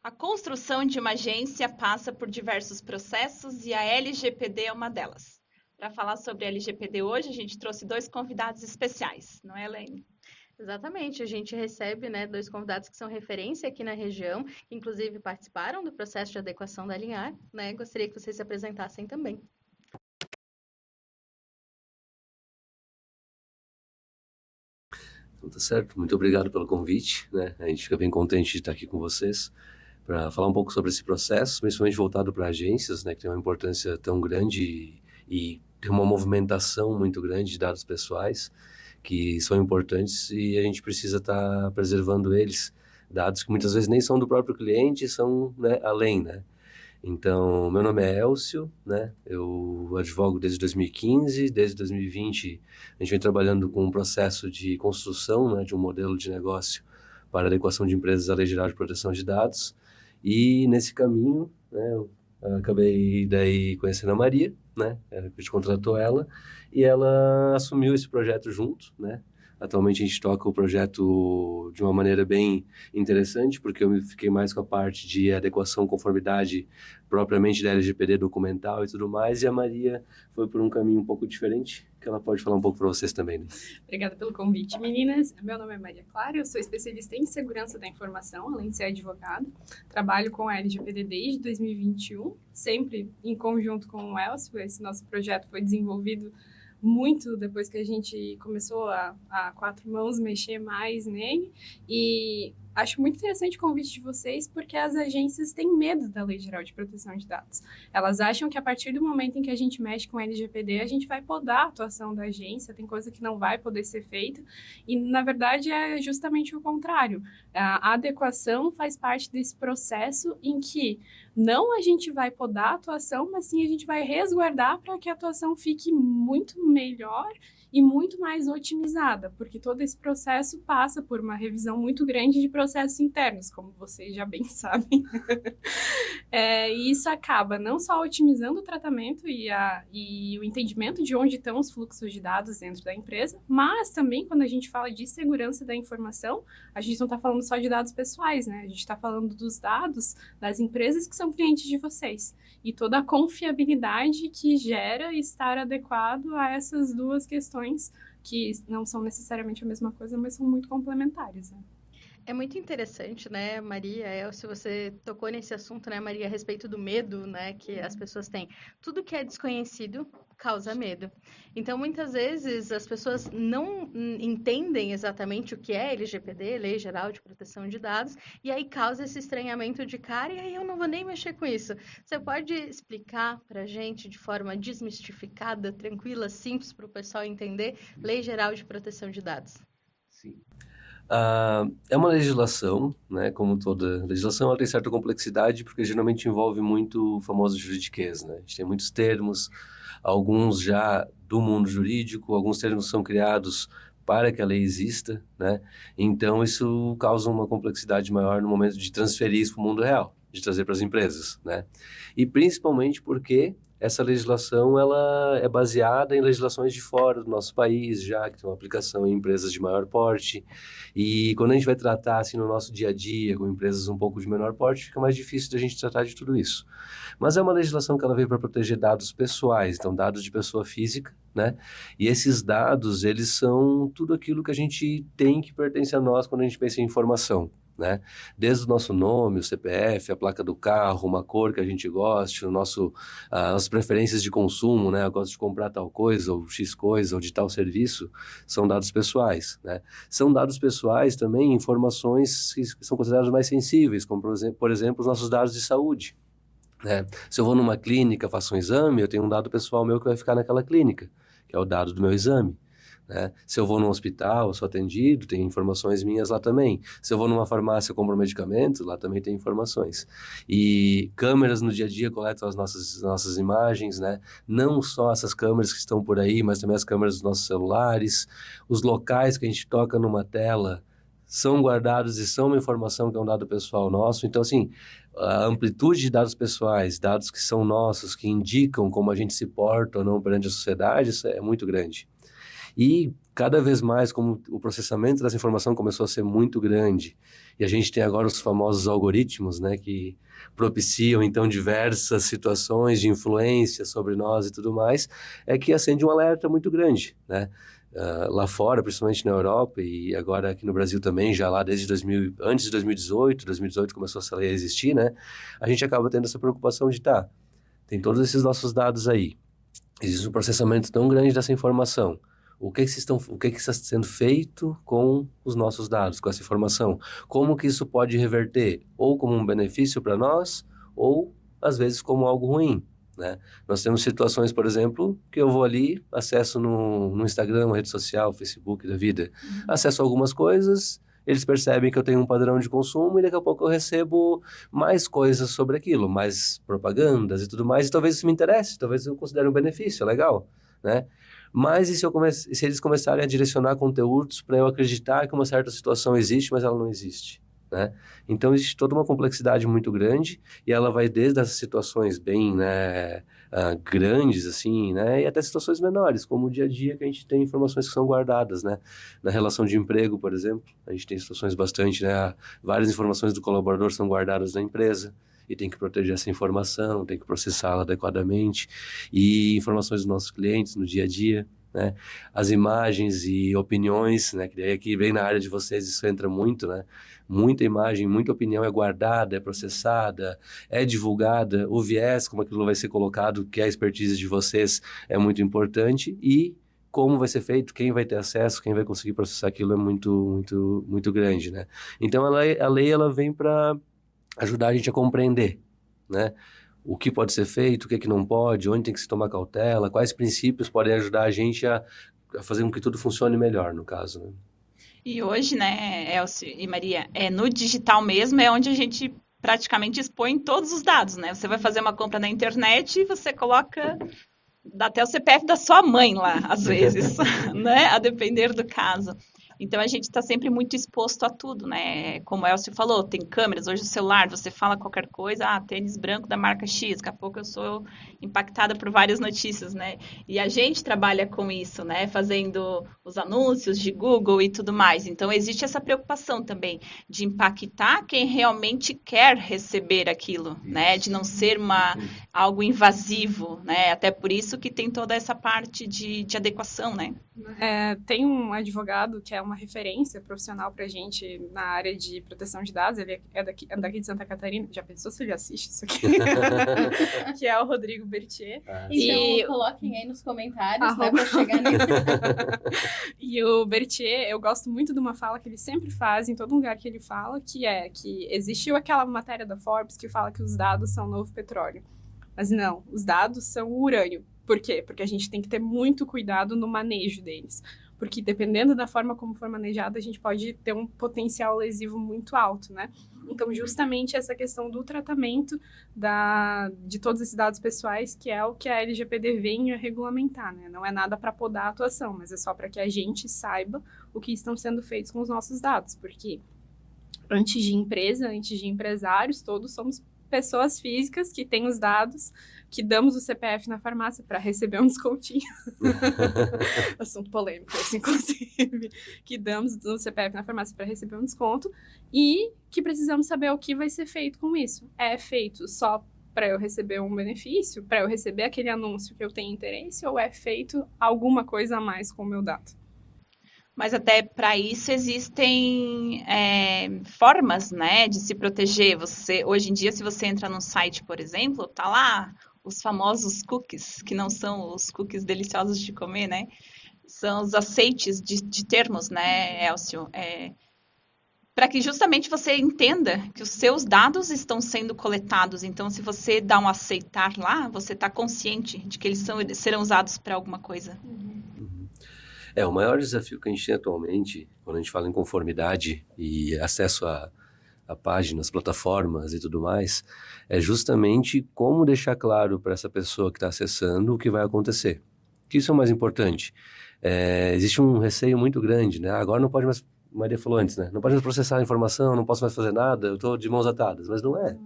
A construção de uma agência passa por diversos processos e a LGPD é uma delas. Para falar sobre a LGPD hoje, a gente trouxe dois convidados especiais, não é, Elaine? Exatamente, a gente recebe, né, dois convidados que são referência aqui na região, que inclusive participaram do processo de adequação da Alinhar, né? Gostaria que vocês se apresentassem também. Então, tá certo, muito obrigado pelo convite, né? A gente fica bem contente de estar aqui com vocês para falar um pouco sobre esse processo, principalmente voltado para agências, né, que tem uma importância tão grande e tem uma movimentação muito grande de dados pessoais que são importantes e a gente precisa estar preservando eles, dados que muitas vezes nem são do próprio cliente, são, né, além, né? Então, meu nome é Elcio, né? Eu advogo desde 2015, desde 2020 a gente vem trabalhando com um processo de construção, né, de um modelo de negócio para adequação de empresas à Lei Geral de Proteção de Dados. E nesse caminho, né, eu acabei daí conhecendo a Maria, né? A gente contratou ela e ela assumiu esse projeto junto, né? Atualmente a gente toca o projeto de uma maneira bem interessante, porque eu fiquei mais com a parte de adequação, conformidade propriamente da LGPD documental e tudo mais, e a Maria foi por um caminho um pouco diferente, que ela pode falar um pouco para vocês também, né? Obrigada pelo convite, meninas. Meu nome é Maria Clara, eu sou especialista em segurança da informação, além de ser advogada. Trabalho com a LGPD desde 2021, sempre em conjunto com o Elcio. Esse nosso projeto foi desenvolvido muito depois que a gente começou a quatro mãos mexer mais nele. E acho muito interessante o convite de vocês, porque as agências têm medo da Lei Geral de Proteção de Dados. Elas acham que a partir do momento em que a gente mexe com a LGPD, a gente vai podar a atuação da agência, tem coisa que não vai poder ser feita, e na verdade é justamente o contrário. A adequação faz parte desse processo em que não a gente vai podar a atuação, mas sim a gente vai resguardar para que a atuação fique muito melhor e muito mais otimizada, porque todo esse processo passa por uma revisão muito grande de processos internos, como vocês já bem sabem. E isso acaba não só otimizando o tratamento e o entendimento de onde estão os fluxos de dados dentro da empresa, mas também quando a gente fala de segurança da informação, a gente não está falando só de dados pessoais, né? A gente está falando dos dados das empresas que são clientes de vocês e toda a confiabilidade que gera estar adequado a essas duas questões que não são necessariamente a mesma coisa, mas são muito complementares, né? É muito interessante, né, Maria, se você tocou nesse assunto, né, Maria, a respeito do medo, né, que as pessoas têm. Tudo que é desconhecido causa medo. Então, muitas vezes, as pessoas não entendem exatamente o que é LGPD, Lei Geral de Proteção de Dados, e aí causa esse estranhamento de cara, e aí eu não vou nem mexer com isso. Você pode explicar pra gente, de forma desmistificada, tranquila, simples, para o pessoal entender, Lei Geral de Proteção de Dados? Sim. É uma legislação, né, como toda legislação, ela tem certa complexidade, porque geralmente envolve muito o famoso juridiquês, né? A gente tem muitos termos, alguns já do mundo jurídico, alguns termos são criados para que a lei exista, né? Então isso causa uma complexidade maior no momento de transferir isso para o mundo real, de trazer para as empresas, né? E principalmente porque essa legislação ela é baseada em legislações de fora do nosso país, já que tem uma aplicação em empresas de maior porte. E quando a gente vai tratar assim no nosso dia a dia com empresas um pouco de menor porte, fica mais difícil da gente tratar de tudo isso. Mas é uma legislação que ela veio para proteger dados pessoais, então dados de pessoa física, né? E esses dados, eles são tudo aquilo que a gente tem que pertence a nós quando a gente pensa em informação, né? Desde o nosso nome, o CPF, a placa do carro, uma cor que a gente goste, as preferências de consumo, né? Eu gosto de comprar tal coisa, ou X coisa, ou de tal serviço, são dados pessoais, né? São dados pessoais também informações que são consideradas mais sensíveis, como, por exemplo, os nossos dados de saúde, né? Se eu vou numa clínica, faço um exame, eu tenho um dado pessoal meu que vai ficar naquela clínica, que é o dado do meu exame, né? Se eu vou num hospital, eu sou atendido, tem informações minhas lá também. Se eu vou numa farmácia, eu compro medicamentos, lá também tem informações. E câmeras no dia a dia coletam as nossas imagens, né? Não só essas câmeras que estão por aí, mas também as câmeras dos nossos celulares. Os locais que a gente toca numa tela são guardados e são uma informação que é um dado pessoal nosso. Então, assim, a amplitude de dados pessoais, dados que são nossos, que indicam como a gente se porta ou não perante a sociedade, isso é muito grande. E cada vez mais, como o processamento dessa informação começou a ser muito grande, e a gente tem agora os famosos algoritmos, né, que propiciam, então, diversas situações de influência sobre nós e tudo mais, é que acende um alerta muito grande, né? Lá fora, principalmente na Europa, e agora aqui no Brasil também, já lá desde antes de 2018 começou essa lei a existir, né? A gente acaba tendo essa preocupação de, tem todos esses nossos dados aí, existe um processamento tão grande dessa informação, o que está sendo feito com os nossos dados, com essa informação? Como que isso pode reverter ou como um benefício para nós ou, às vezes, como algo ruim, né? Nós temos situações, por exemplo, que eu vou ali, acesso no Instagram, uma rede social, Facebook da vida, acesso algumas coisas, eles percebem que eu tenho um padrão de consumo e daqui a pouco eu recebo mais coisas sobre aquilo, mais propagandas e tudo mais, e talvez isso me interesse, talvez eu considere um benefício, legal, né? Mas e se eles começarem a direcionar conteúdos para eu acreditar que uma certa situação existe, mas ela não existe, né? Então, existe toda uma complexidade muito grande e ela vai desde as situações bem, né, grandes, assim, né, e até situações menores, como o dia a dia que a gente tem informações que são guardadas, né? Na relação de emprego, por exemplo, a gente tem situações bastante, né, várias informações do colaborador são guardadas na empresa, e tem que proteger essa informação, tem que processá-la adequadamente, e informações dos nossos clientes no dia a dia, né? As imagens e opiniões, né? Que daí aqui bem na área de vocês isso entra muito, né? Muita imagem, muita opinião é guardada, é processada, é divulgada, o viés, como aquilo vai ser colocado, que é a expertise de vocês, é muito importante, e como vai ser feito, quem vai ter acesso, quem vai conseguir processar aquilo é muito, muito, muito grande, né? Então a lei ela vem para ajudar a gente a compreender, né? O que pode ser feito, o que não pode, onde tem que se tomar cautela, quais princípios podem ajudar a gente a fazer com que tudo funcione melhor, no caso, né? E hoje, né, Elcio e Maria, no digital mesmo é onde a gente praticamente expõe todos os dados, né? Você vai fazer uma compra na internet e você coloca até o CPF da sua mãe lá, às vezes, né? A depender do caso. Então, a gente está sempre muito exposto a tudo, né? Como o Elcio falou, tem câmeras, hoje o celular, você fala qualquer coisa, tênis branco da marca X, daqui a pouco eu sou impactada por várias notícias, né? E a gente trabalha com isso, né? Fazendo os anúncios de Google e tudo mais. Então, existe essa preocupação também de impactar quem realmente quer receber aquilo, né? De não ser algo invasivo, né? Até por isso que tem toda essa parte de adequação, né? Tem um advogado que é uma referência profissional pra gente na área de proteção de dados, ele é daqui de Santa Catarina, já pensou se ele assiste isso aqui? Que é o Rodrigo Bertier. Então, coloquem aí nos comentários, né, pra chegar nele. E o Bertier, eu gosto muito de uma fala que ele sempre faz em todo lugar que ele fala, que é que existiu aquela matéria da Forbes que fala que os dados são o novo petróleo. Mas não, os dados são o urânio. Por quê? Porque a gente tem que ter muito cuidado no manejo deles. Porque dependendo da forma como for manejado, a gente pode ter um potencial lesivo muito alto, né? Então, justamente essa questão do tratamento de todos esses dados pessoais, que é o que a LGPD vem a regulamentar, né? Não é nada para podar a atuação, mas é só para que a gente saiba o que estão sendo feitos com os nossos dados. Porque antes de empresa, antes de empresários, todos somos pessoas físicas que têm os dados, que damos o CPF na farmácia para receber um descontinho. Assunto polêmico, esse, inclusive. Que damos o CPF na farmácia para receber um desconto e que precisamos saber o que vai ser feito com isso. É feito só para eu receber um benefício, para eu receber aquele anúncio que eu tenho interesse, ou é feito alguma coisa a mais com o meu dado? Mas até para isso existem formas, né, de se proteger. Hoje em dia, se você entra num site, por exemplo, tá lá os famosos cookies, que não são os cookies deliciosos de comer, né? São os aceites de termos, né, Elcio? Para que justamente você entenda que os seus dados estão sendo coletados. Então, se você dá um aceitar lá, você está consciente de que eles serão usados para alguma coisa. O maior desafio que a gente tem atualmente, quando a gente fala em conformidade e acesso a páginas, plataformas e tudo mais, é justamente como deixar claro para essa pessoa que está acessando o que vai acontecer. Que isso é o mais importante. Existe um receio muito grande, né? Agora não pode mais, Maria falou antes, né? Não pode mais processar a informação, não posso mais fazer nada, eu estou de mãos atadas. Mas não é.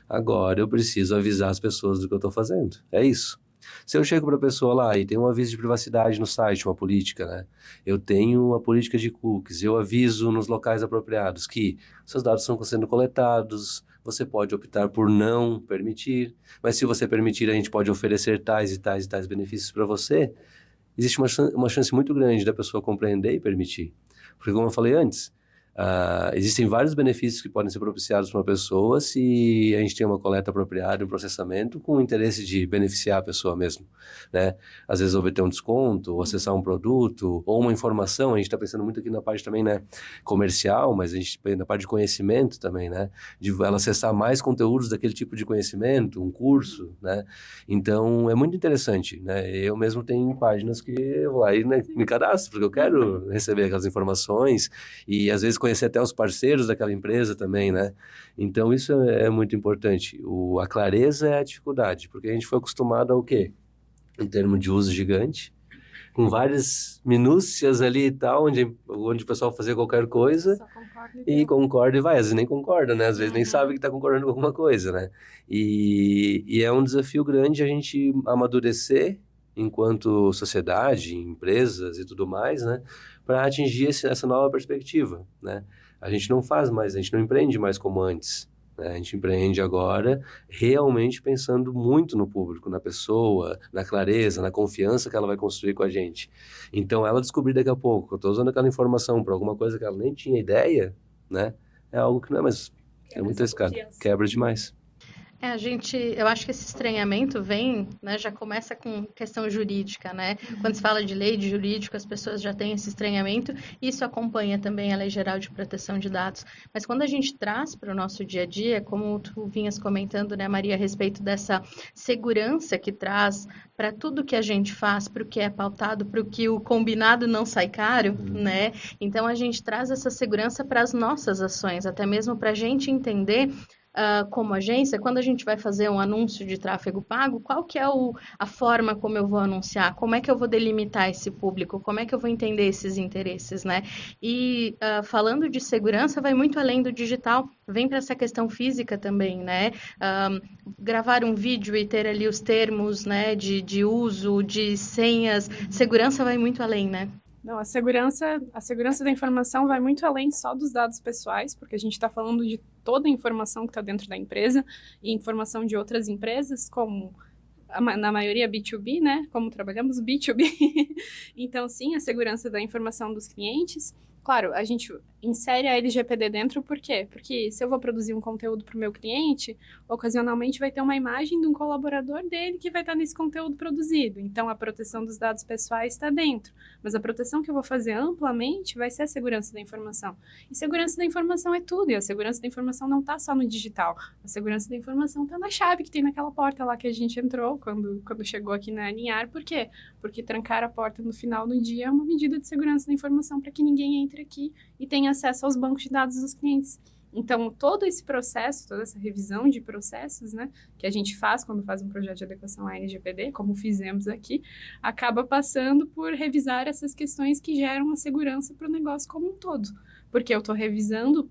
Agora eu preciso avisar as pessoas do que eu estou fazendo. É isso. Se eu chego para a pessoa lá e tem um aviso de privacidade no site, uma política, né? Eu tenho uma política de cookies, eu aviso nos locais apropriados que seus dados estão sendo coletados, você pode optar por não permitir, mas se você permitir, a gente pode oferecer tais e tais e tais benefícios para você. Existe uma chance muito grande da pessoa compreender e permitir. Porque, como eu falei antes, existem vários benefícios que podem ser propiciados para uma pessoa se a gente tem uma coleta apropriada, um processamento com o interesse de beneficiar a pessoa mesmo, né? Às vezes obter um desconto, ou acessar um produto, ou uma informação. A gente está pensando muito aqui na parte também, né, comercial, mas a gente na parte de conhecimento também, né? De ela acessar mais conteúdos daquele tipo de conhecimento, um curso, né? Então, é muito interessante, né? Eu mesmo tenho páginas que eu vou lá e, né, me cadastro, porque eu quero receber aquelas informações e, às vezes, conhecer até os parceiros daquela empresa também, né? Então, isso é muito importante. A clareza é a dificuldade, porque a gente foi acostumado ao quê? Um termo de uso gigante, com várias minúcias ali e tal, onde o pessoal fazia qualquer coisa Só concordo e concorda e vai. Às vezes nem concorda, né? Às vezes nem sabe que está concordando com alguma coisa, né? E é um desafio grande a gente amadurecer enquanto sociedade, empresas e tudo mais, né? Para atingir essa nova perspectiva, né? A gente não faz mais, a gente não empreende mais como antes, né? A gente empreende agora realmente pensando muito no público, na pessoa, na clareza, na confiança que ela vai construir com a gente. Então, ela descobrir daqui a pouco que eu estou usando aquela informação para alguma coisa que ela nem tinha ideia, né? É algo que não é mais... É muito arriscado, quebra demais. Eu acho que esse estranhamento vem, né, já começa com questão jurídica, né? Quando se fala de lei, de jurídico, as pessoas já têm esse estranhamento, e isso acompanha também a Lei Geral de Proteção de Dados. Mas quando a gente traz para o nosso dia a dia, como tu vinhas comentando, né, Maria, a respeito dessa segurança que traz para tudo que a gente faz, para o que é pautado, para o que o combinado não sai caro, né? Então, a gente traz essa segurança para as nossas ações, até mesmo para a gente entender como agência, quando a gente vai fazer um anúncio de tráfego pago, qual que é a forma como eu vou anunciar, como é que eu vou delimitar esse público, como é que eu vou entender esses interesses, né? E falando de segurança, vai muito além do digital, vem para essa questão física também, né? Gravar um vídeo e ter ali os termos, né, de uso, de senhas, segurança vai muito além, né? Não, a segurança da informação vai muito além só dos dados pessoais, porque a gente está falando de toda a informação que está dentro da empresa e informação de outras empresas, como na maioria B2B, né? Como trabalhamos B2B. Então, sim, a segurança da informação dos clientes. Claro, a gente insere a LGPD dentro, por quê? Porque se eu vou produzir um conteúdo para o meu cliente, ocasionalmente vai ter uma imagem de um colaborador dele que vai estar nesse conteúdo produzido. Então, a proteção dos dados pessoais está dentro. Mas a proteção que eu vou fazer amplamente vai ser a segurança da informação. E segurança da informação é tudo. E a segurança da informação não está só no digital. A segurança da informação está na chave que tem naquela porta lá que a gente entrou quando chegou aqui na Aninhar. Por quê? Porque trancar a porta no final do dia é uma medida de segurança da informação para que ninguém entre aqui e tenha acesso aos bancos de dados dos clientes. Então, todo esse processo, toda essa revisão de processos, né, que a gente faz quando faz um projeto de adequação à LGPD, como fizemos aqui, acaba passando por revisar essas questões que geram a segurança para o negócio como um todo. Porque eu estou revisando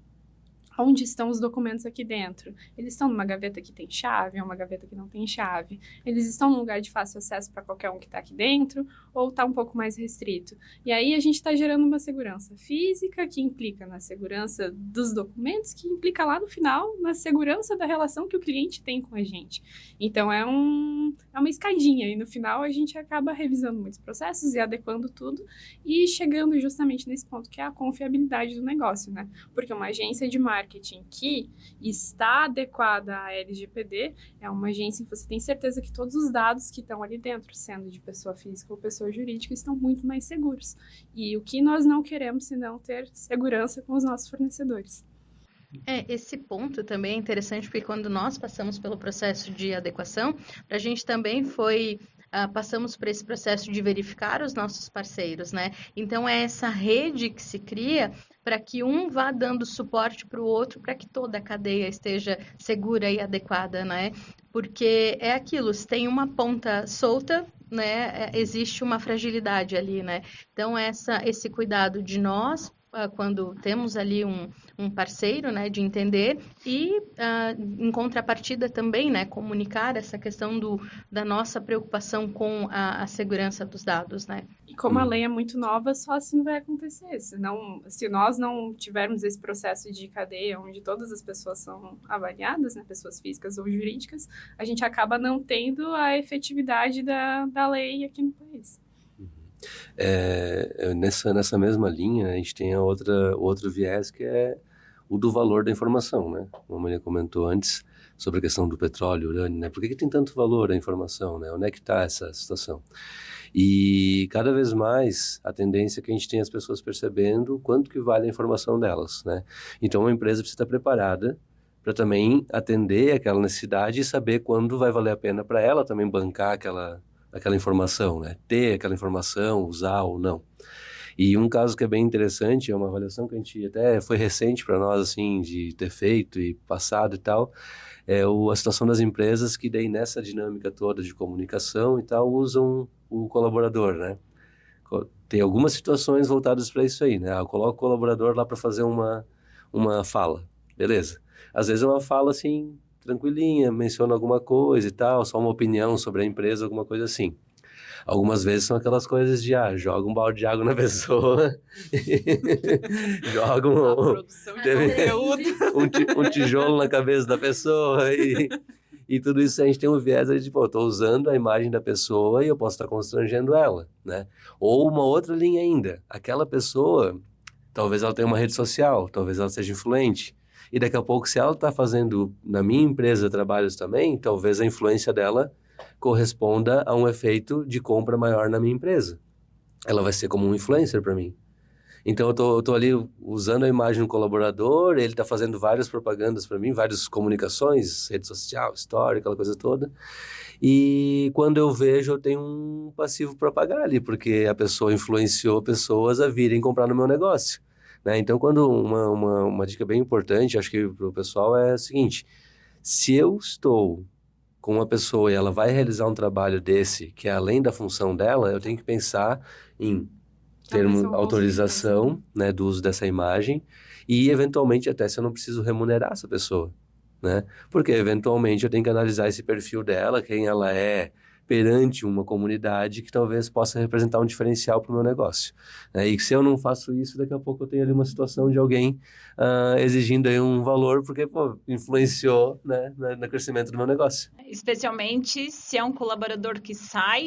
onde estão os documentos aqui dentro. Eles estão numa gaveta que tem chave, ou uma gaveta que não tem chave? Eles estão num lugar de fácil acesso para qualquer um que está aqui dentro, ou está um pouco mais restrito? E aí a gente está gerando uma segurança física, que implica na segurança dos documentos, que implica lá no final na segurança da relação que o cliente tem com a gente. Então é uma escadinha, e no final a gente acaba revisando muitos processos e adequando tudo, e chegando justamente nesse ponto que é a confiabilidade do negócio, né? Porque uma agência de marketing que está adequada à LGPD é uma agência em que você tem certeza que todos os dados que estão ali dentro, sendo de pessoa física ou pessoa jurídica, estão muito mais seguros. E o que nós não queremos senão ter segurança com os nossos fornecedores. Esse ponto também é interessante, porque quando nós passamos pelo processo de adequação, a gente também passamos por esse processo de verificar os nossos parceiros, né? Então, é essa rede que se cria para que um vá dando suporte para o outro, para que toda a cadeia esteja segura e adequada, né? Porque é aquilo, se tem uma ponta solta, né, existe uma fragilidade ali, né? Então, esse cuidado de nós quando temos ali um parceiro, né, de entender e, em contrapartida também, né, comunicar essa questão da nossa preocupação com a segurança dos dados, né. E como a lei é muito nova, só assim vai acontecer. Se nós não tivermos esse processo de cadeia, onde todas as pessoas são avaliadas, né, pessoas físicas ou jurídicas, a gente acaba não tendo a efetividade da lei aqui no país. Nessa mesma linha, a gente tem outro viés que é o do valor da informação, né? Como a Maria comentou antes sobre a questão do petróleo, urânio, né? Por que tem tanto valor a informação, né? Onde é que está essa situação? E cada vez mais a tendência é que a gente tem as pessoas percebendo quanto que vale a informação delas, né? Então uma empresa precisa estar preparada para também atender aquela necessidade e saber quando vai valer a pena para ela também bancar aquela informação, né? Ter aquela informação, usar ou não. E um caso que é bem interessante, é uma avaliação que a gente até foi recente para nós, assim, de ter feito e passado e tal, é a situação das empresas que daí nessa dinâmica toda de comunicação e tal, usam o colaborador, né? Tem algumas situações voltadas para isso aí, né? Eu coloco o colaborador lá para fazer uma fala, beleza. Às vezes é uma fala, assim, tranquilinha, menciona alguma coisa e tal, só uma opinião sobre a empresa, alguma coisa assim. Algumas vezes são aquelas coisas de, joga um balde de água na pessoa, joga um tijolo na cabeça da pessoa e tudo isso a gente tem um viés aí de, eu estou usando a imagem da pessoa e eu posso estar constrangendo ela, né? Ou uma outra linha ainda, aquela pessoa, talvez ela tenha uma rede social, talvez ela seja influente, e daqui a pouco se ela está fazendo na minha empresa trabalhos também, talvez a influência dela corresponda a um efeito de compra maior na minha empresa. Ela vai ser como um influencer para mim. Então eu tô ali usando a imagem do colaborador, ele está fazendo várias propagandas para mim, várias comunicações, rede social, história, aquela coisa toda. E quando eu vejo, eu tenho um passivo para pagar ali, porque a pessoa influenciou pessoas a virem comprar no meu negócio, né? Então, quando uma dica bem importante, acho que para o pessoal é a seguinte: se eu estou com uma pessoa e ela vai realizar um trabalho desse, que é além da função dela, eu tenho que pensar em ter uma autorização, né, do uso dessa imagem e, eventualmente, até se eu não preciso remunerar essa pessoa, né? Porque, eventualmente, eu tenho que analisar esse perfil dela, quem ela é perante uma comunidade que talvez possa representar um diferencial para o meu negócio, né? E se eu não faço isso, daqui a pouco eu tenho ali uma situação de alguém exigindo aí um valor porque influenciou, né, no crescimento do meu negócio. Especialmente se é um colaborador que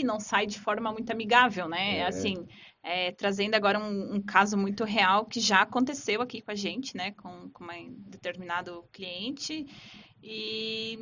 não sai de forma muito amigável, né? Assim, trazendo agora um caso muito real que já aconteceu aqui com a gente, né? Com um determinado cliente e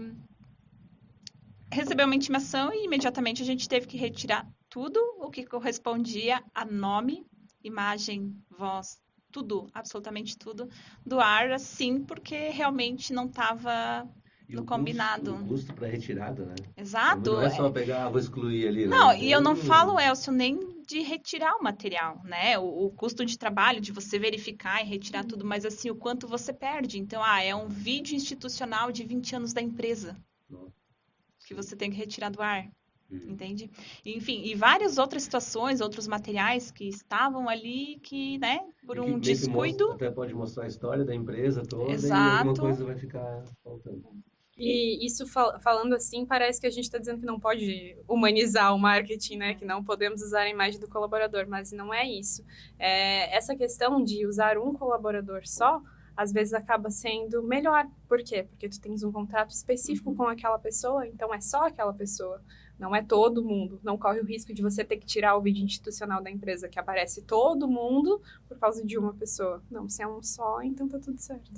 recebeu uma intimação e imediatamente a gente teve que retirar tudo o que correspondia a nome, imagem, voz, tudo, absolutamente tudo, do ar, assim, porque realmente não estava no combinado. O custo para retirada, né? Exato. Não é só pegar, vou excluir ali, né? Não, e eu não falo, Elcio, nem de retirar o material, né? O custo de trabalho, de você verificar e retirar tudo, mas assim, o quanto você perde. Então, é um vídeo institucional de 20 anos da empresa. Nossa. Que você tem que retirar do ar, entende? Enfim, e várias outras situações, outros materiais que estavam ali que, né, por um descuido... Até pode mostrar a história da empresa toda. Exato. E alguma coisa vai ficar faltando. E isso, falando assim, parece que a gente está dizendo que não pode humanizar o marketing, né? Que não podemos usar a imagem do colaborador, mas não é isso. Essa questão de usar um colaborador só, às vezes acaba sendo melhor. Por quê? Porque tu tens um contrato específico com aquela pessoa, então é só aquela pessoa. Não é todo mundo. Não corre o risco de você ter que tirar o vídeo institucional da empresa, que aparece todo mundo por causa de uma pessoa. Não, se é um só, então tá tudo certo.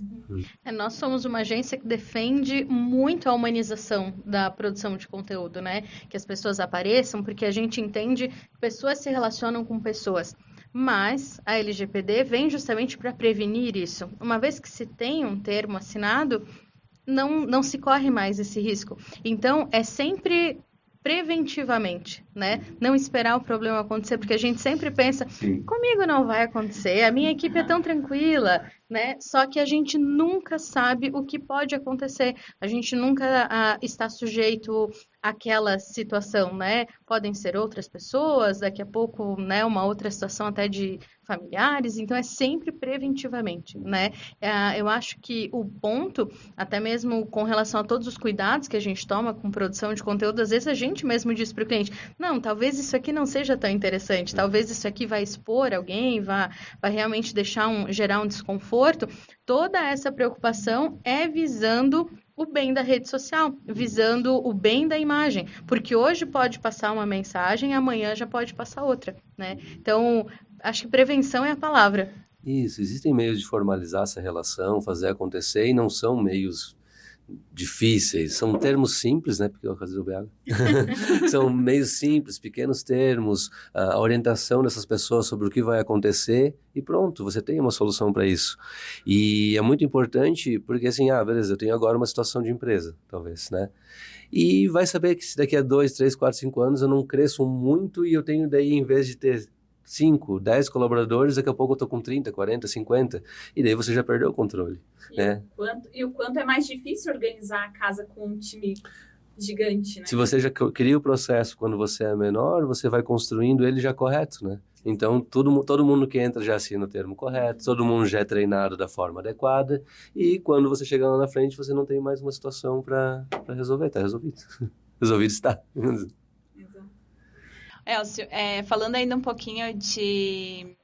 Nós somos uma agência que defende muito a humanização da produção de conteúdo, né? Que as pessoas apareçam, porque a gente entende que pessoas se relacionam com pessoas. Mas a LGPD vem justamente para prevenir isso. Uma vez que se tem um termo assinado, não se corre mais esse risco. Então, é sempre preventivamente, né? Não esperar o problema acontecer, porque a gente sempre pensa, comigo não vai acontecer, a minha equipe é tão tranquila, né? Só que a gente nunca sabe o que pode acontecer. A gente nunca está sujeito àquela situação, né? Podem ser outras pessoas, daqui a pouco, né, uma outra situação até de familiares, então é sempre preventivamente, né? Eu acho que o ponto, até mesmo com relação a todos os cuidados que a gente toma com produção de conteúdo, às vezes a gente mesmo diz para o cliente, não, talvez isso aqui não seja tão interessante, talvez isso aqui vai expor alguém, vai realmente gerar um desconforto. Toda essa preocupação é visando o bem da rede social, visando o bem da imagem, porque hoje pode passar uma mensagem, amanhã já pode passar outra, né? Então, acho que prevenção é a palavra. Isso, existem meios de formalizar essa relação, fazer acontecer, e não são meios difíceis, são termos simples, né? Porque eu acabei de beber água. São meios simples, pequenos termos, a orientação dessas pessoas sobre o que vai acontecer e pronto, você tem uma solução para isso. E é muito importante porque assim, beleza, eu tenho agora uma situação de empresa, talvez, né? E vai saber que se daqui a 2, 3, 4, 5 anos eu não cresço muito e eu tenho daí, em vez de ter 5, 10 colaboradores, daqui a pouco eu tô com 30, 40, 50, e daí você já perdeu o controle, né? O quanto é mais difícil organizar a casa com um time gigante, né? Se você já cria o processo quando você é menor, você vai construindo ele já correto, né? Então, todo mundo que entra já assina o termo correto, todo mundo já é treinado da forma adequada, e quando você chegar lá na frente, você não tem mais uma situação para resolver, tá resolvido. Resolvido está. Elcio, falando ainda um pouquinho de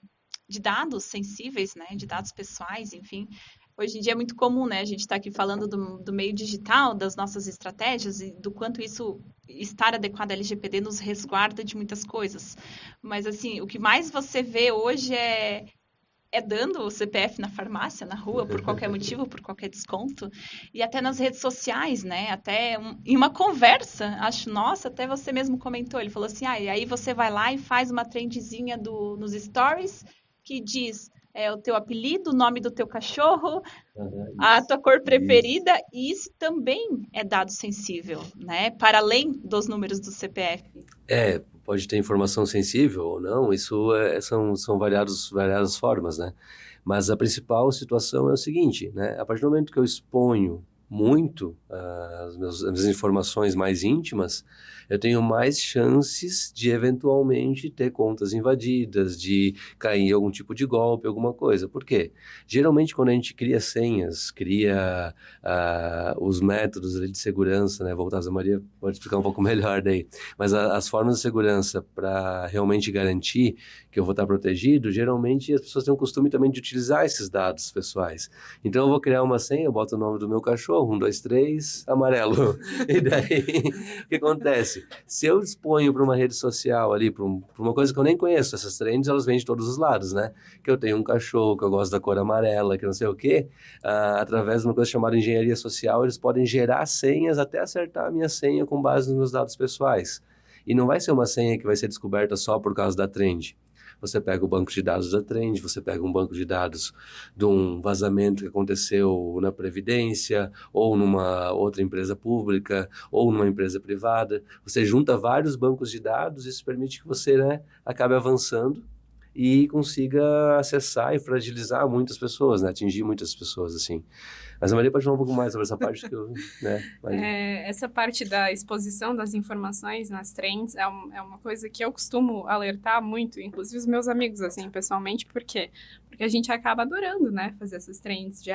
dados sensíveis, né, de dados pessoais, enfim, hoje em dia é muito comum, né, a gente está aqui falando do meio digital, das nossas estratégias e do quanto isso, estar adequado à LGPD nos resguarda de muitas coisas. Mas, assim, o que mais você vê hoje é dando o CPF na farmácia, na rua, por qualquer motivo, por qualquer desconto, e até nas redes sociais, né? Até em uma conversa, acho, nossa, até você mesmo comentou, ele falou assim, e aí você vai lá e faz uma trendzinha nos stories que diz o teu apelido, o nome do teu cachorro, a tua cor preferida, e isso também é dado sensível, né? Para além dos números do CPF. Pode ter informação sensível ou não, isso são variadas formas, né? Mas a principal situação é o seguinte, né? A partir do momento que eu exponho muito as minhas informações mais íntimas, eu tenho mais chances de eventualmente ter contas invadidas, de cair em algum tipo de golpe, alguma coisa. Por quê? Geralmente quando a gente cria senhas, cria os métodos de segurança, né? Voltados a Maria pode explicar um pouco melhor daí, mas as formas de segurança para realmente garantir que eu vou estar protegido, geralmente as pessoas têm o costume também de utilizar esses dados pessoais. Então eu vou criar uma senha, eu boto o nome do meu cachorro, 1, 2, 3, amarelo. E daí, o que acontece? Se eu exponho para uma rede social ali, para uma coisa que eu nem conheço, essas trends, elas vêm de todos os lados, né? Que eu tenho um cachorro, que eu gosto da cor amarela, que não sei o quê, através de uma coisa chamada engenharia social, eles podem gerar senhas até acertar a minha senha com base nos meus dados pessoais. E não vai ser uma senha que vai ser descoberta só por causa da trend. Você pega o banco de dados da Trend, você pega um banco de dados de um vazamento que aconteceu na Previdência, ou numa outra empresa pública, ou numa empresa privada. Você junta vários bancos de dados, isso permite que você, né, acabe avançando e consiga acessar e fragilizar muitas pessoas, né, atingir muitas pessoas, assim. Mas a Maria pode falar um pouco mais sobre essa parte que eu, né? Essa parte da exposição das informações nas trends é uma coisa que eu costumo alertar muito, inclusive os meus amigos, assim, pessoalmente, por quê? Porque a gente acaba adorando, né, fazer essas trends de,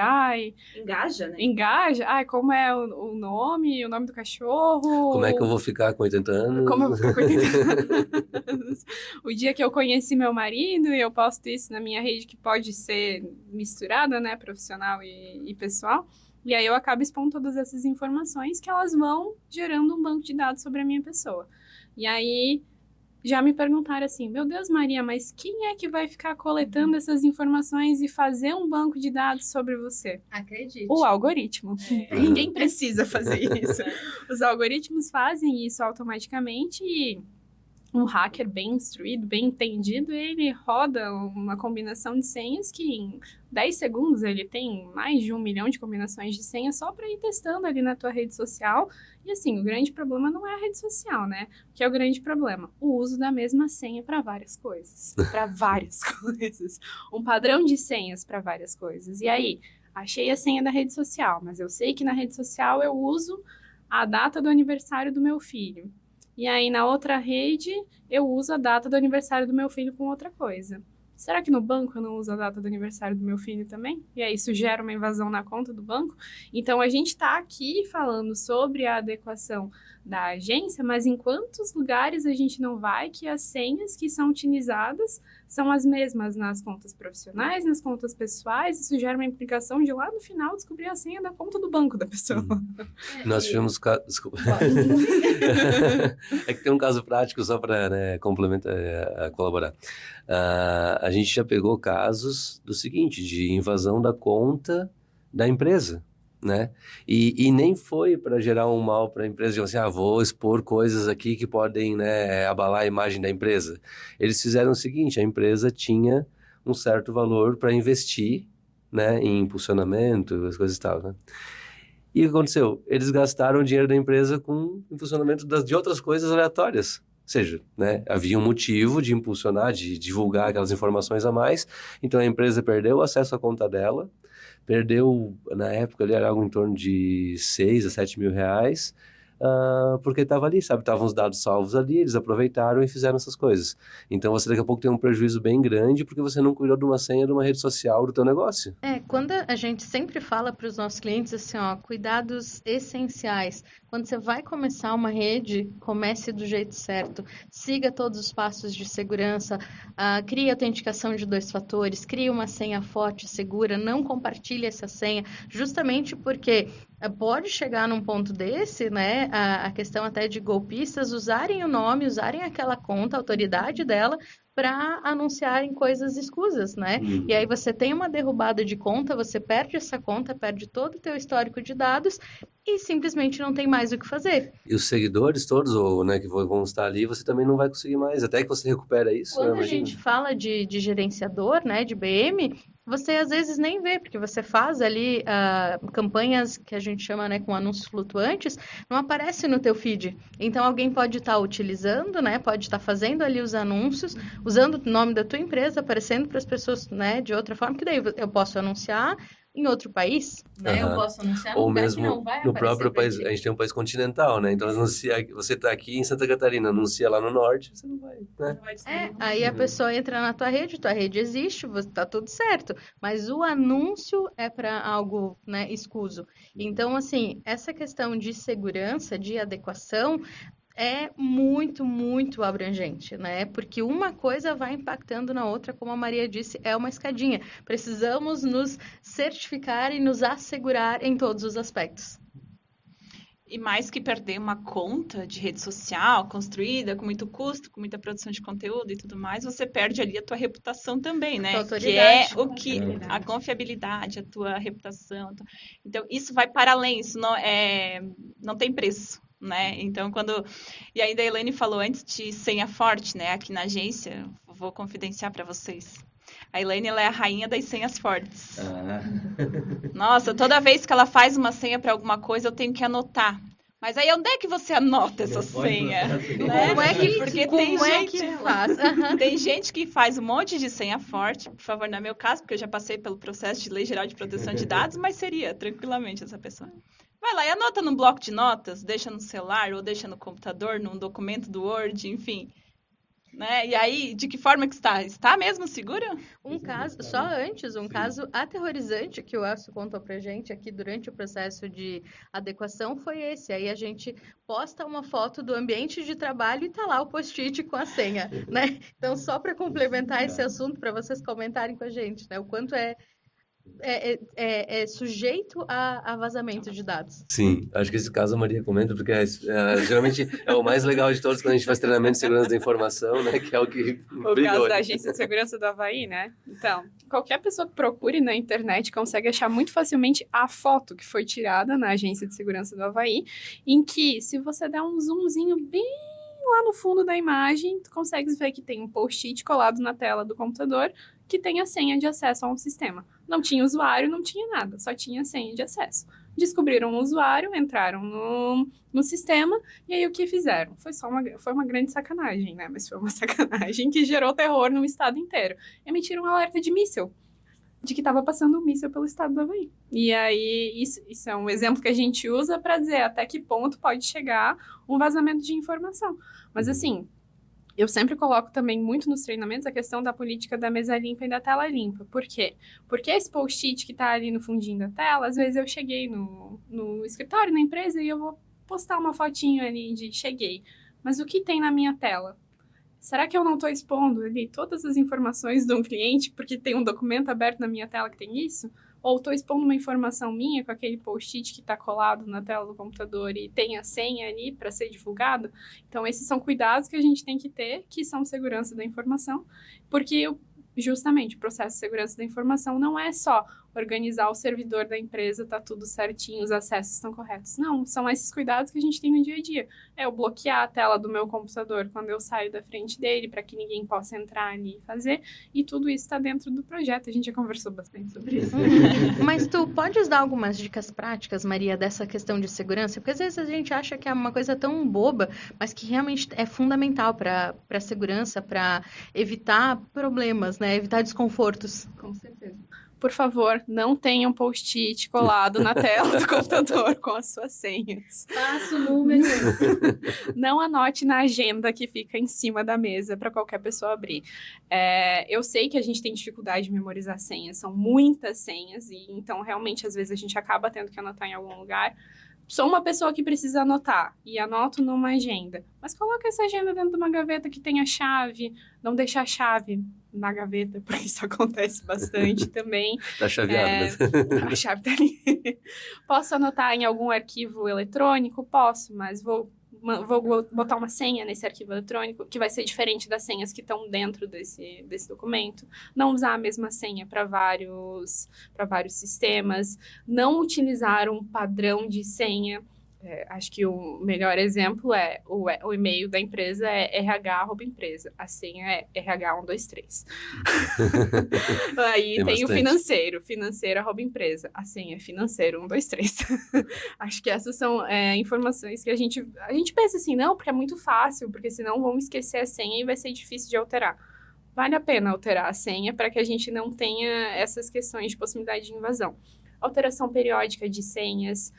engaja, né? Engaja, como é o nome do cachorro. Como é que eu vou ficar com 80 anos? Como eu vou ficar com 80 anos? O dia que eu conheci meu marido e eu posto isso na minha rede, que pode ser misturada, né, profissional e pessoal. E aí eu acabo expondo todas essas informações que elas vão gerando um banco de dados sobre a minha pessoa. E aí já me perguntaram assim, meu Deus, Maria, mas quem é que vai ficar coletando essas informações e fazer um banco de dados sobre você? Acredite. O algoritmo. Ninguém precisa fazer isso. Os algoritmos fazem isso automaticamente um hacker bem instruído, bem entendido, ele roda uma combinação de senhas que em 10 segundos ele tem mais de 1 milhão de combinações de senhas só para ir testando ali na tua rede social. E assim, o grande problema não é a rede social, né? O que é o grande problema? O uso da mesma senha para várias coisas. Para várias coisas. Um padrão de senhas para várias coisas. E aí, achei a senha da rede social, mas eu sei que na rede social eu uso a data do aniversário do meu filho. E aí, na outra rede, eu uso a data do aniversário do meu filho com outra coisa. Será que no banco eu não uso a data do aniversário do meu filho também? E aí isso gera uma invasão na conta do banco? Então, a gente está aqui falando sobre a adequação da agência, mas em quantos lugares a gente não vai que as senhas que são utilizadas são as mesmas nas contas profissionais, nas contas pessoais? Isso gera uma implicação de lá no final descobrir a senha da conta do banco da pessoa. Nós tivemos... Desculpa. É que tem um caso prático só para complementar, colaborar. A gente já pegou casos do seguinte, de invasão da conta da empresa, né? E nem foi para gerar um mal para a empresa, de assim, vou expor coisas aqui que podem, né, abalar a imagem da empresa. Eles fizeram o seguinte, a empresa tinha um certo valor para investir, né, em impulsionamento, as coisas e tal, né? E o que aconteceu? Eles gastaram o dinheiro da empresa com impulsionamento de outras coisas aleatórias. Ou seja, né, havia um motivo de impulsionar, de divulgar aquelas informações a mais, então a empresa perdeu o acesso à conta dela, perdeu, na época, ali era algo em torno de 6 a 7 mil reais, porque estava ali, sabe? Estavam os dados salvos ali, eles aproveitaram e fizeram essas coisas. Então, você daqui a pouco tem um prejuízo bem grande porque você não cuidou de uma senha de uma rede social do teu negócio. Quando a gente sempre fala para os nossos clientes assim, cuidados essenciais. Quando você vai começar uma rede, comece do jeito certo. Siga todos os passos de segurança, crie autenticação de 2 fatores, crie uma senha forte, segura, não compartilhe essa senha, justamente porque pode chegar num ponto desse, né, a questão até de golpistas usarem o nome, usarem aquela conta, a autoridade dela, para anunciarem coisas escusas, né? E aí você tem uma derrubada de conta, você perde essa conta, perde todo o teu histórico de dados e simplesmente não tem mais o que fazer. E os seguidores todos, né, que vão estar ali, você também não vai conseguir mais, até que você recupera isso. Quando a gente fala de gerenciador, né, de BM, você às vezes nem vê, porque você faz ali campanhas que a gente chama, né, com anúncios flutuantes, não aparece no teu feed. Então alguém pode estar utilizando, né, pode estar fazendo ali os anúncios, usando o nome da tua empresa, aparecendo para as pessoas, né, de outra forma, que daí eu posso anunciar em outro país, né? Eu posso anunciar ou lugar mesmo que não vai no próprio país. A gente tem um país continental, né? Então, anuncia, você está aqui em Santa Catarina, anuncia lá no norte, você não vai, né? Aí a pessoa entra na tua rede existe, tá tudo certo, mas o anúncio é para algo, né, escuso. Então, assim, essa questão de segurança, de adequação, é muito, muito abrangente, né? Porque uma coisa vai impactando na outra, como a Maria disse, é uma escadinha. Precisamos nos certificar e nos assegurar em todos os aspectos. E mais que perder uma conta de rede social construída com muito custo, com muita produção de conteúdo e tudo mais, você perde ali a tua reputação também, né? Que é o que a confiabilidade, a tua reputação. Então, isso vai para além, isso não tem preço. Né? Então, e ainda a Elaine falou antes de senha forte, né? Aqui na agência, vou confidenciar para vocês. A Elaine, ela é a rainha das senhas fortes. Nossa, toda vez que ela faz uma senha para alguma coisa, eu tenho que anotar. Mas aí, onde é que você anota essa senha? Né? Como é que faz? Tem gente que faz um monte de senha forte, por favor, não é meu caso, porque eu já passei pelo processo de Lei Geral de Proteção de Dados, mas seria tranquilamente essa pessoa. Vai lá e anota num bloco de notas, deixa no celular ou deixa no computador, num documento do Word, enfim. Né? E aí, de que forma que está? Está mesmo segura? Um caso aterrorizante que o Elcio contou pra gente aqui durante o processo de adequação foi esse. Aí a gente posta uma foto do ambiente de trabalho e tá lá o post-it com a senha, né? Então, só para complementar esse assunto, para vocês comentarem com a gente, né? O quanto é sujeito a vazamento de dados. Sim, acho que esse caso a Maria comenta, porque geralmente é o mais legal de todos quando a gente faz treinamento de segurança da informação, né? Que é o que o caso da Agência de Segurança do Avaí, né? Então, qualquer pessoa que procure na internet consegue achar muito facilmente a foto que foi tirada na Agência de Segurança do Avaí, em que, se você der um zoomzinho bem lá no fundo da imagem, tu consegues ver que tem um post-it colado na tela do computador que tem a senha de acesso a um sistema. Não tinha usuário, não tinha nada, só tinha a senha de acesso. Descobriram o usuário, entraram no sistema, e aí o que fizeram? Foi uma grande sacanagem, né? Mas foi uma sacanagem que gerou terror no estado inteiro. Emitiram um alerta de míssil, de que estava passando um míssil pelo estado do Havaí. E aí, isso é um exemplo que a gente usa para dizer até que ponto pode chegar um vazamento de informação. Mas assim, eu sempre coloco também muito nos treinamentos a questão da política da mesa limpa e da tela limpa. Por quê? Porque esse post-it que está ali no fundinho da tela, às vezes eu cheguei no escritório, na empresa, e eu vou postar uma fotinho ali de cheguei. Mas o que tem na minha tela? Será que eu não estou expondo ali todas as informações de um cliente porque tem um documento aberto na minha tela que tem isso? Ou estou expondo uma informação minha com aquele post-it que está colado na tela do computador e tem a senha ali para ser divulgado? Então, esses são cuidados que a gente tem que ter, que são segurança da informação, porque justamente o processo de segurança da informação não é só organizar o servidor da empresa, tá tudo certinho, os acessos estão corretos. Não, são esses cuidados que a gente tem no dia a dia. É eu bloquear a tela do meu computador quando eu saio da frente dele, para que ninguém possa entrar ali e fazer, e tudo isso está dentro do projeto. A gente já conversou bastante sobre isso. Mas tu podes dar algumas dicas práticas, Maria, dessa questão de segurança? Porque às vezes a gente acha que é uma coisa tão boba, mas que realmente é fundamental para a segurança, para evitar problemas, né? Evitar desconfortos. Com certeza. Por favor, não tenha um post-it colado na tela do computador com as suas senhas. Passo número 1. Não anote na agenda que fica em cima da mesa para qualquer pessoa abrir. Eu sei que a gente tem dificuldade de memorizar senhas, são muitas senhas, e então realmente às vezes a gente acaba tendo que anotar em algum lugar. Sou uma pessoa que precisa anotar e anoto numa agenda. Mas coloca essa agenda dentro de uma gaveta que tenha chave, não deixa a chave na gaveta, porque isso acontece bastante também. Tá chaveado. A chave tá ali. Posso anotar em algum arquivo eletrônico? Posso, mas vou botar uma senha nesse arquivo eletrônico, que vai ser diferente das senhas que estão dentro desse documento. Não usar a mesma senha para vários sistemas. Não utilizar um padrão de senha. Acho que o melhor exemplo é o e-mail da empresa é RH@empresa. A senha é RH123. Aí tem o financeiro@empresa. A senha é financeiro123. Acho que essas são informações que a gente pensa assim, não, porque é muito fácil, porque senão vão esquecer a senha e vai ser difícil de alterar. Vale a pena alterar a senha para que a gente não tenha essas questões de possibilidade de invasão. Alteração periódica de senhas,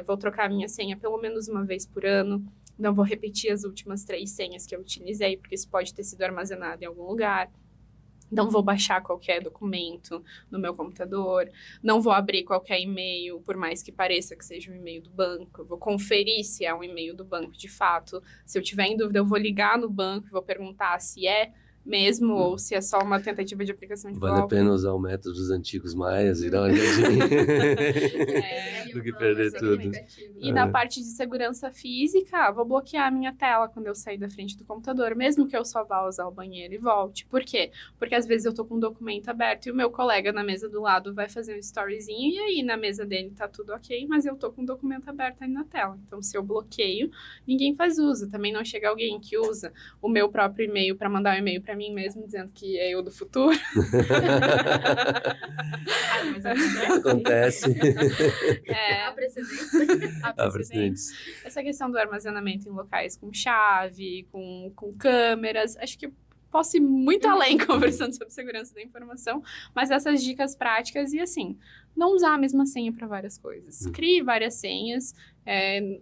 vou trocar a minha senha pelo menos uma vez por ano, não vou repetir as últimas 3 senhas que eu utilizei, porque isso pode ter sido armazenado em algum lugar. Não vou baixar qualquer documento no meu computador, não vou abrir qualquer e-mail, por mais que pareça que seja um e-mail do banco, eu vou conferir se é um e-mail do banco de fato. Se eu tiver em dúvida, eu vou ligar no banco e vou perguntar se é mesmo, ou se é só uma tentativa de aplicação de golpe. Vale a pena usar o método dos antigos maias e dar uma olhadinha do que perder tudo. E na parte de segurança física, vou bloquear a minha tela quando eu sair da frente do computador, mesmo que eu só vá usar o banheiro e volte. Por quê? Porque às vezes eu tô com um documento aberto e o meu colega na mesa do lado vai fazer um storyzinho e aí na mesa dele tá tudo ok, mas eu tô com um documento aberto ali na tela. Então, se eu bloqueio, ninguém faz uso. Também não chega alguém que usa o meu próprio e-mail para mandar um e-mail para mim mesmo, dizendo que é eu do futuro. Mas Acontece. Há precedentes. Essa questão do armazenamento em locais com chave, com câmeras, acho que posso ir muito além conversando sobre segurança da informação, mas essas dicas práticas e assim, não usar a mesma senha para várias coisas. Crie várias senhas,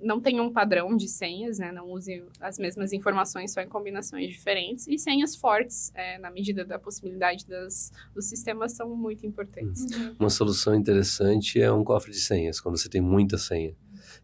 não tenha um padrão de senhas, né? Não use as mesmas informações só em combinações diferentes, e senhas fortes, na medida da possibilidade dos sistemas, são muito importantes. Uma solução interessante é um cofre de senhas, quando você tem muita senha.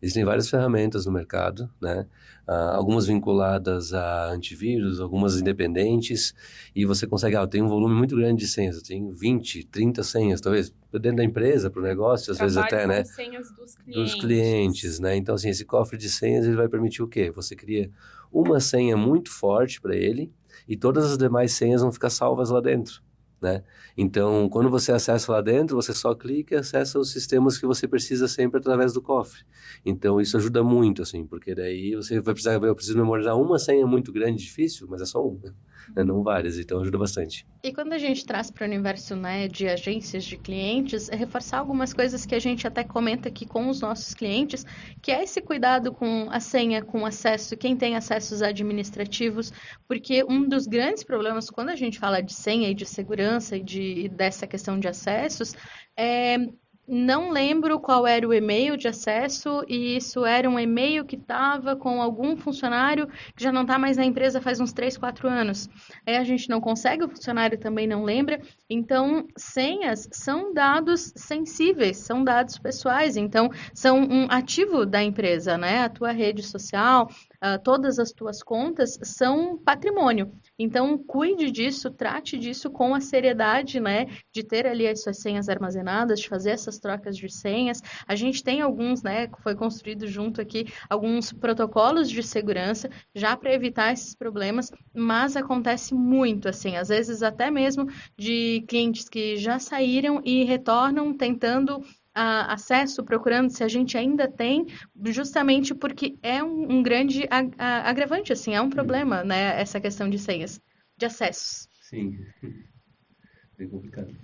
Existem várias ferramentas no mercado, né? Algumas vinculadas a antivírus, algumas independentes, e você consegue, eu tenho um volume muito grande de senhas, eu tenho 20, 30 senhas, talvez, dentro da empresa, para o negócio, às vezes até, né? Senhas dos clientes, né? Então, assim, esse cofre de senhas, ele vai permitir o quê? Você cria uma senha muito forte para ele, e todas as demais senhas vão ficar salvas lá dentro. né? Então, quando você acessa lá dentro, você só clica e acessa os sistemas que você precisa sempre através do cofre. Então, isso ajuda muito, assim, porque daí você vai precisar, eu preciso memorizar uma senha muito grande, difícil, mas é só uma, né? Não várias, então ajuda bastante. E quando a gente traz para o universo, né, de agências de clientes, é reforçar algumas coisas que a gente até comenta aqui com os nossos clientes, que é esse cuidado com a senha, com o acesso, quem tem acessos administrativos, porque um dos grandes problemas quando a gente fala de senha e de segurança e dessa questão de acessos é não lembro qual era o e-mail de acesso e isso era um e-mail que estava com algum funcionário que já não está mais na empresa faz uns 3, 4 anos. Aí a gente não consegue, o funcionário também não lembra. Então, senhas são dados sensíveis, são dados pessoais. Então, são um ativo da empresa, né? A tua rede social, todas as tuas contas são patrimônio. Então, cuide disso, trate disso com a seriedade, né? De ter ali as suas senhas armazenadas, de fazer essas trocas de senhas. A gente tem alguns, né? Foi construído junto aqui alguns protocolos de segurança já para evitar esses problemas, mas acontece muito, assim, às vezes até mesmo de clientes que já saíram e retornam tentando acesso, procurando se a gente ainda tem, justamente porque é um grande agravante, assim, é um problema, né, essa questão de senhas, de acessos. Sim, bem complicado.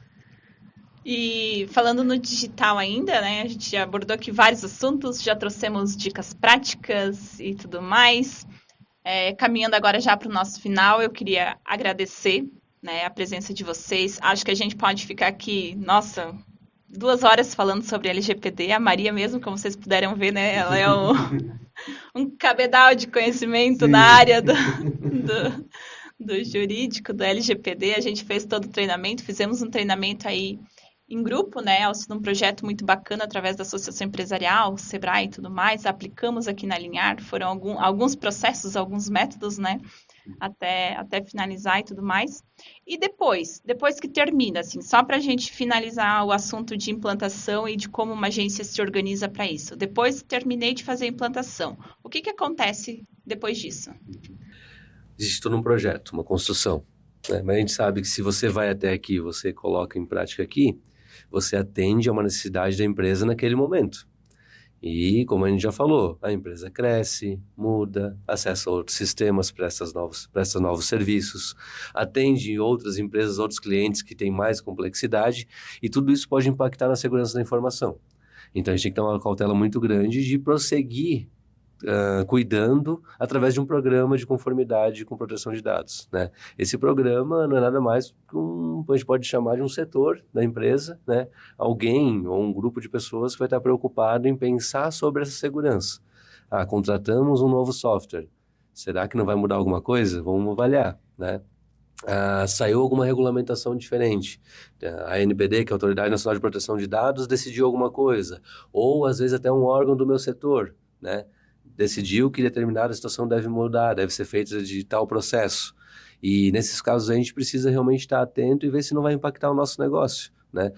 E falando no digital ainda, né? A gente já abordou aqui vários assuntos, já trouxemos dicas práticas e tudo mais. Caminhando agora já para o nosso final, eu queria agradecer, né, a presença de vocês. Acho que a gente pode ficar aqui, nossa, 2 horas falando sobre LGPD. A Maria mesmo, como vocês puderam ver, né? Ela é um cabedal de conhecimento na área do jurídico, do LGPD. A gente fez todo o treinamento, fizemos um treinamento aí em grupo, né, num projeto muito bacana através da Associação Empresarial, Sebrae e tudo mais, aplicamos aqui na Alinhar, foram alguns processos, alguns métodos, né, até finalizar e tudo mais. E depois que termina, assim, só para a gente finalizar o assunto de implantação e de como uma agência se organiza para isso. Depois terminei de fazer a implantação. O que acontece depois disso? Existe todo um projeto, uma construção, né? Mas a gente sabe que se você vai até aqui, você coloca em prática aqui, você atende a uma necessidade da empresa naquele momento. E, como a gente já falou, a empresa cresce, muda, acessa outros sistemas, presta novos serviços, atende outras empresas, outros clientes que têm mais complexidade, e tudo isso pode impactar na segurança da informação. Então, a gente tem que ter uma cautela muito grande de prosseguir cuidando através de um programa de conformidade com proteção de dados, né? Esse programa não é nada mais que a gente pode chamar de um setor da empresa, né? Alguém ou um grupo de pessoas que vai estar preocupado em pensar sobre essa segurança. Contratamos um novo software. Será que não vai mudar alguma coisa? Vamos avaliar, né? Saiu alguma regulamentação diferente. A ANPD, que é a Autoridade Nacional de Proteção de Dados, decidiu alguma coisa. Ou, às vezes, até um órgão do meu setor, né? Decidiu que determinada situação deve mudar, deve ser feita de tal processo. E nesses casos a gente precisa realmente estar atento e ver se não vai impactar o nosso negócio, né?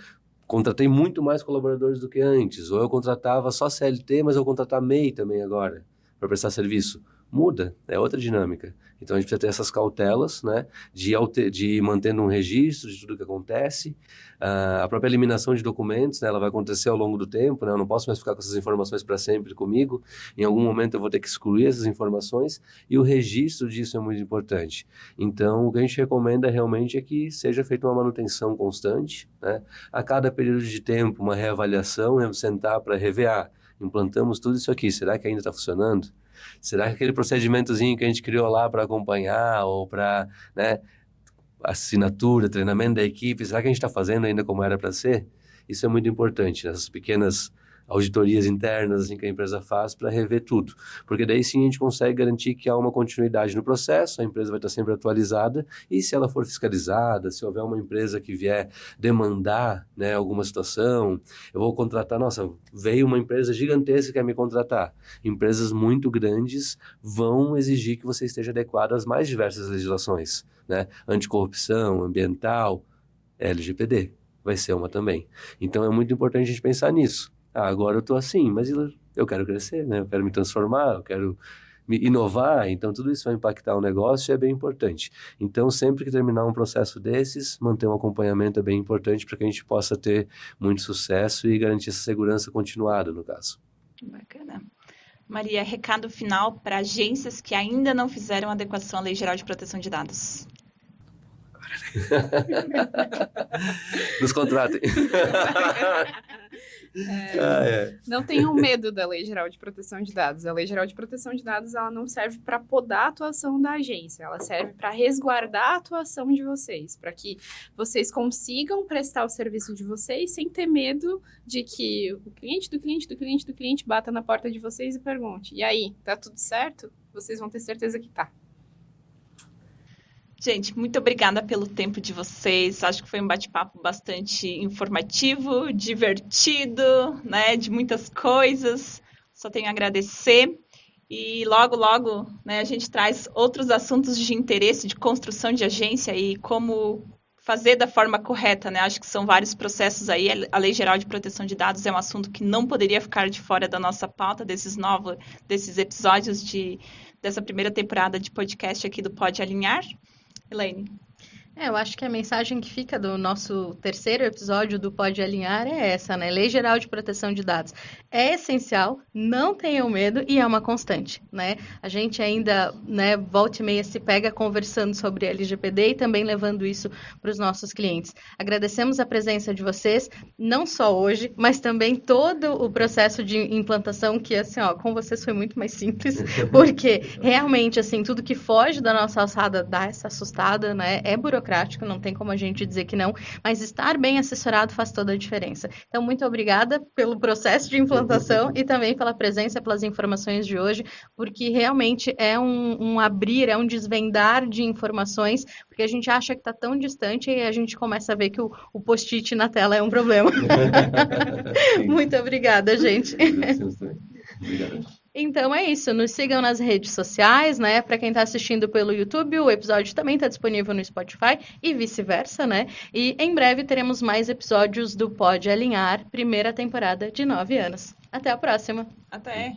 Contratei muito mais colaboradores do que antes, ou eu contratava só CLT, mas eu vou contratar MEI também agora, para prestar serviço. Muda, é outra dinâmica. Então a gente precisa ter essas cautelas, né, de mantendo um registro de tudo que acontece. A própria eliminação de documentos, né, ela vai acontecer ao longo do tempo, né, eu não posso mais ficar com essas informações para sempre comigo. Em algum momento eu vou ter que excluir essas informações e o registro disso é muito importante. Então o que a gente recomenda realmente é que seja feita uma manutenção constante, né, a cada período de tempo, uma reavaliação, sentar para rever, implantamos tudo isso aqui, será que ainda está funcionando? Será que aquele procedimentozinho que a gente criou lá para acompanhar ou para, né, assinatura, treinamento da equipe, será que a gente está fazendo ainda como era para ser? Isso é muito importante, essas pequenas auditorias internas assim, que a empresa faz para rever tudo, porque daí sim a gente consegue garantir que há uma continuidade no processo, a empresa vai estar sempre atualizada e se ela for fiscalizada, se houver uma empresa que vier demandar, né, alguma situação, eu vou contratar, nossa, veio uma empresa gigantesca que quer me contratar, empresas muito grandes vão exigir que você esteja adequado às mais diversas legislações, né, anticorrupção, ambiental, LGPD vai ser uma também, então é muito importante a gente pensar nisso. Agora eu tô assim, mas eu quero crescer, né? Eu quero me transformar, eu quero inovar, então tudo isso vai impactar o negócio e é bem importante. Então, sempre que terminar um processo desses, manter um acompanhamento é bem importante para que a gente possa ter muito sucesso e garantir essa segurança continuada, no caso. Bacana. Maria, recado final para agências que ainda não fizeram adequação à Lei Geral de Proteção de Dados. Nos contratem. Não tenham medo da Lei Geral de Proteção de Dados. A Lei Geral de Proteção de Dados, ela não serve para podar a atuação da agência, ela serve para resguardar a atuação de vocês, para que vocês consigam prestar o serviço de vocês sem ter medo de que o cliente do cliente bata na porta de vocês e pergunte: e aí, tá tudo certo? Vocês vão ter certeza que tá. Gente, muito obrigada pelo tempo de vocês. Acho que foi um bate-papo bastante informativo, divertido, né, de muitas coisas. Só tenho a agradecer. E logo, né, a gente traz outros assuntos de interesse, de construção de agência e como fazer da forma correta, né? Acho que são vários processos aí. A Lei Geral de Proteção de Dados é um assunto que não poderia ficar de fora da nossa pauta, desses episódios dessa primeira temporada de podcast aqui do Pode Alinhar. Elaine. Eu acho que a mensagem que fica do nosso terceiro episódio do Pode Alinhar é essa, né? Lei Geral de Proteção de Dados é essencial, não tenham medo e é uma constante, né? A gente ainda, né, volta e meia se pega conversando sobre LGPD e também levando isso para os nossos clientes. Agradecemos a presença de vocês, não só hoje, mas também todo o processo de implantação que, assim, ó, com vocês foi muito mais simples, porque realmente, assim, tudo que foge da nossa alçada dá essa assustada, né? É burocrático, não tem como a gente dizer que não, mas estar bem assessorado faz toda a diferença. Então, muito obrigada pelo processo de implantação e também pela presença, pelas informações de hoje, porque realmente é um abrir, é um desvendar de informações, porque a gente acha que está tão distante e a gente começa a ver que o post-it na tela é um problema. Muito obrigada, gente. Obrigado. Então é isso, nos sigam nas redes sociais, né? Para quem está assistindo pelo YouTube, o episódio também está disponível no Spotify e vice-versa, né? E em breve teremos mais episódios do Pode Alinhar, primeira temporada de 9 anos. Até a próxima! Até!